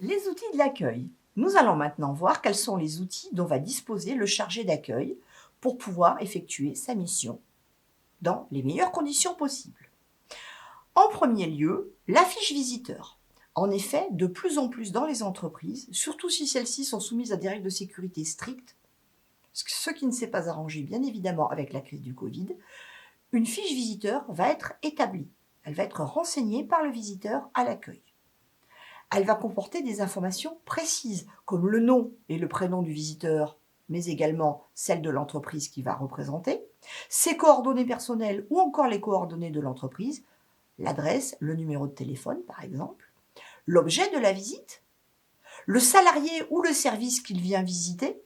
Les outils de l'accueil. Nous allons maintenant voir quels sont les outils dont va disposer le chargé d'accueil pour pouvoir effectuer sa mission dans les meilleures conditions possibles. En premier lieu, la fiche visiteur. En effet, de plus en plus dans les entreprises, surtout si celles-ci sont soumises à des règles de sécurité strictes, ce qui ne s'est pas arrangé bien évidemment avec la crise du Covid, une fiche visiteur va être établie. Elle va être renseignée par le visiteur à l'accueil. Elle va comporter des informations précises, comme le nom et le prénom du visiteur, mais également celle de l'entreprise qui va représenter, ses coordonnées personnelles ou encore les coordonnées de l'entreprise, l'adresse, le numéro de téléphone par exemple, l'objet de la visite, le salarié ou le service qu'il vient visiter,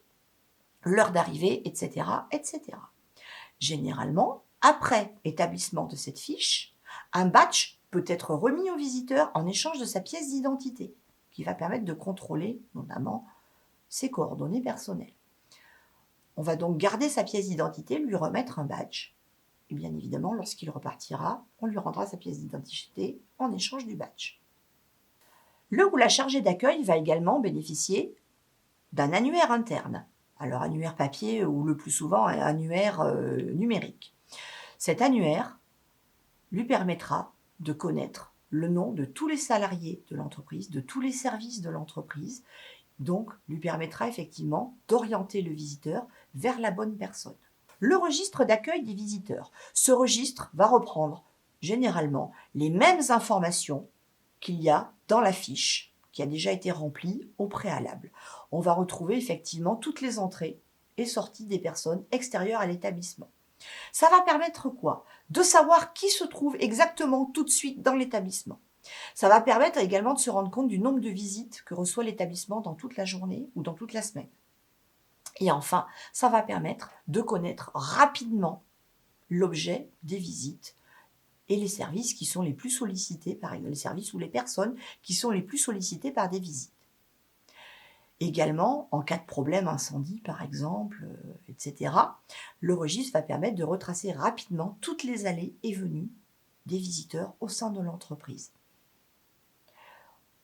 l'heure d'arrivée, etc., etc. Généralement, après établissement de cette fiche, un badge peut être remis au visiteur en échange de sa pièce d'identité, qui va permettre de contrôler notamment ses coordonnées personnelles. On va donc garder sa pièce d'identité, lui remettre un badge. Et bien évidemment, lorsqu'il repartira, on lui rendra sa pièce d'identité en échange du badge. Le ou la chargée d'accueil va également bénéficier d'un annuaire interne. Alors annuaire papier ou le plus souvent un annuaire numérique. Cet annuaire lui permettra de connaître le nom de tous les salariés de l'entreprise, de tous les services de l'entreprise, donc lui permettra effectivement d'orienter le visiteur vers la bonne personne. Le registre d'accueil des visiteurs. Ce registre va reprendre généralement les mêmes informations qu'il y a dans la fiche qui a déjà été remplie au préalable. On va retrouver effectivement toutes les entrées et sorties des personnes extérieures à l'établissement. Ça va permettre quoi? De savoir qui se trouve exactement tout de suite dans l'établissement. Ça va permettre également de se rendre compte du nombre de visites que reçoit l'établissement dans toute la journée ou dans toute la semaine. Et enfin, ça va permettre de connaître rapidement l'objet des visites et les services qui sont les plus sollicités, par exemple, les services ou les personnes qui sont les plus sollicitées par des visites. Également, en cas de problème incendie, par exemple, etc., le registre va permettre de retracer rapidement toutes les allées et venues des visiteurs au sein de l'entreprise.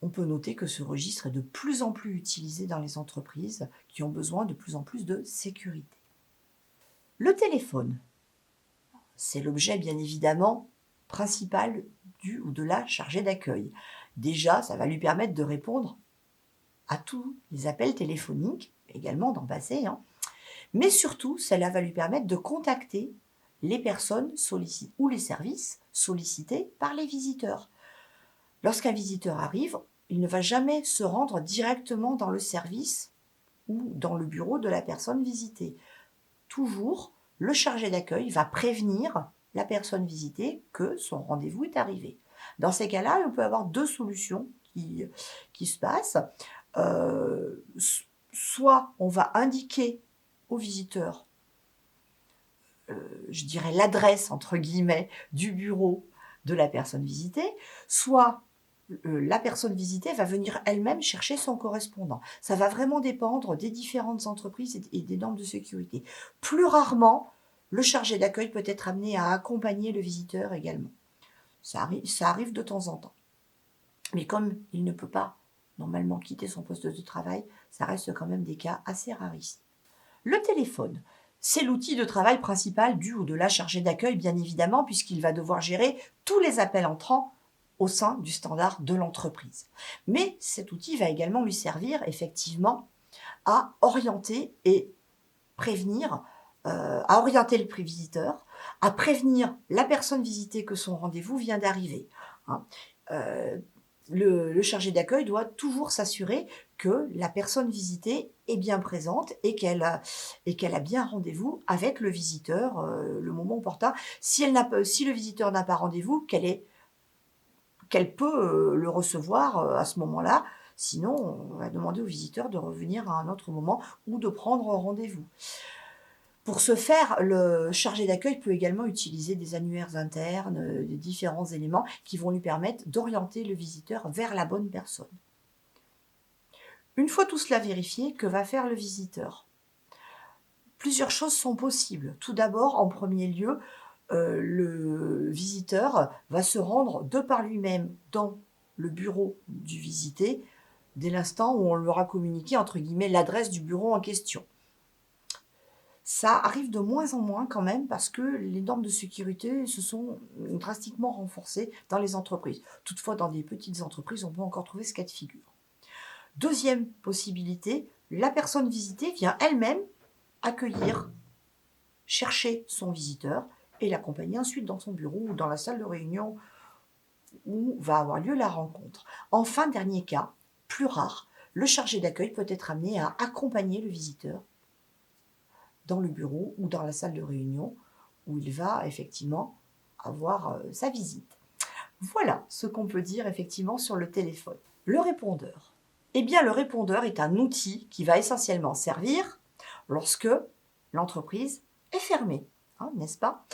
On peut noter que ce registre est de plus en plus utilisé dans les entreprises qui ont besoin de plus en plus de sécurité. Le téléphone, c'est l'objet bien évidemment principal du ou de la chargée d'accueil. Déjà, ça va lui permettre de répondre à tous les appels téléphoniques, également d'en passer, mais surtout, cela va lui permettre de contacter les personnes sollicitées ou les services sollicités par les visiteurs. Lorsqu'un visiteur arrive, il ne va jamais se rendre directement dans le service ou dans le bureau de la personne visitée. Toujours, le chargé d'accueil va prévenir la personne visitée que son rendez-vous est arrivé. Dans ces cas-là, on peut avoir deux solutions qui se passent. Soit on va indiquer au visiteur, je dirais l'adresse entre guillemets du bureau de la personne visitée, soit la personne visitée va venir elle-même chercher son correspondant. Ça va vraiment dépendre des différentes entreprises et des normes de sécurité. Plus rarement, le chargé d'accueil peut être amené à accompagner le visiteur également. Ça arrive de temps en temps. Mais comme il ne peut pas normalement quitter son poste de travail, ça reste quand même des cas assez raristes. Le téléphone, c'est l'outil de travail principal du ou de la chargée d'accueil, bien évidemment, puisqu'il va devoir gérer tous les appels entrants au sein du standard de l'entreprise. Mais cet outil va également lui servir effectivement à orienter et prévenir, à orienter le visiteur, à prévenir la personne visitée que son rendez-vous vient d'arriver. Le chargé d'accueil doit toujours s'assurer que la personne visitée est bien présente et qu'elle a bien rendez-vous avec le visiteur le moment opportun. Si le visiteur n'a pas rendez-vous, qu'elle peut le recevoir à ce moment-là. Sinon, on va demander au visiteur de revenir à un autre moment ou de prendre rendez-vous. Pour ce faire, le chargé d'accueil peut également utiliser des annuaires internes, des différents éléments qui vont lui permettre d'orienter le visiteur vers la bonne personne. Une fois tout cela vérifié, que va faire le visiteur? Plusieurs choses sont possibles. Tout d'abord, en premier lieu, le visiteur va se rendre de par lui-même dans le bureau du visité dès l'instant où on leur a communiqué, entre guillemets, l'adresse du bureau en question. Ça arrive de moins en moins quand même parce que les normes de sécurité se sont drastiquement renforcées dans les entreprises. Toutefois, dans des petites entreprises, on peut encore trouver ce cas de figure. Deuxième possibilité, la personne visitée vient elle-même accueillir, chercher son visiteur et l'accompagner ensuite dans son bureau ou dans la salle de réunion où va avoir lieu la rencontre. Enfin, dernier cas, plus rare, le chargé d'accueil peut être amené à accompagner le visiteur dans le bureau ou dans la salle de réunion où il va effectivement avoir sa visite. Voilà ce qu'on peut dire effectivement sur le téléphone. Le répondeur. Eh bien, le répondeur est un outil qui va essentiellement servir lorsque l'entreprise est fermée, hein, n'est-ce pas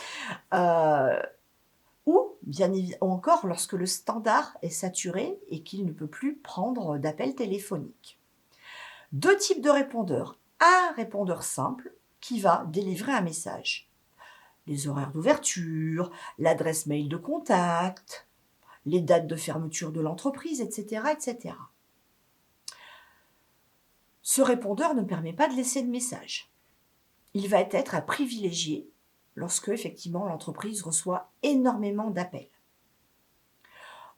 ou bien évidemment encore lorsque le standard est saturé et qu'il ne peut plus prendre d'appels téléphoniques. Deux types de répondeurs. Un répondeur simple qui va délivrer un message. Les horaires d'ouverture, l'adresse mail de contact, les dates de fermeture de l'entreprise, etc., etc. Ce répondeur ne permet pas de laisser de message. Il va être à privilégier lorsque, effectivement, l'entreprise reçoit énormément d'appels.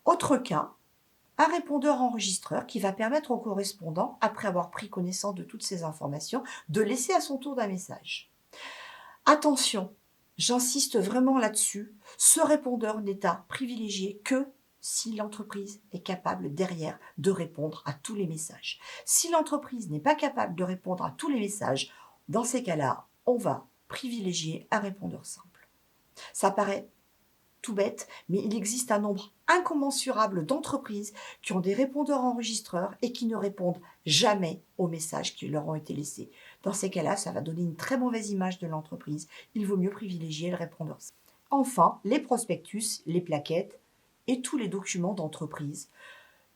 Autre cas, un répondeur enregistreur qui va permettre au correspondant, après avoir pris connaissance de toutes ces informations, de laisser à son tour un message. Attention, j'insiste vraiment là-dessus, ce répondeur n'est à privilégier que si l'entreprise est capable derrière de répondre à tous les messages. Si l'entreprise n'est pas capable de répondre à tous les messages, dans ces cas-là, on va privilégier un répondeur simple. Ça paraît tout bête, mais il existe un nombre incommensurable d'entreprises qui ont des répondeurs enregistreurs et qui ne répondent jamais aux messages qui leur ont été laissés. Dans ces cas-là, ça va donner une très mauvaise image de l'entreprise. Il vaut mieux privilégier le répondeur. Enfin, les prospectus, les plaquettes et tous les documents d'entreprise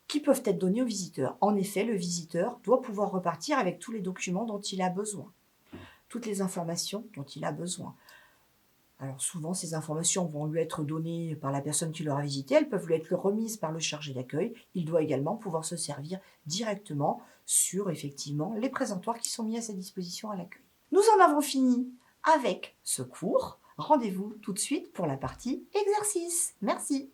qui peuvent être donnés au visiteur. En effet, le visiteur doit pouvoir repartir avec tous les documents dont il a besoin, toutes les informations dont il a besoin. Alors souvent, ces informations vont lui être données par la personne qui l'aura visité, elles peuvent lui être remises par le chargé d'accueil. Il doit également pouvoir se servir directement sur effectivement les présentoirs qui sont mis à sa disposition à l'accueil. Nous en avons fini avec ce cours. Rendez-vous tout de suite pour la partie exercice. Merci.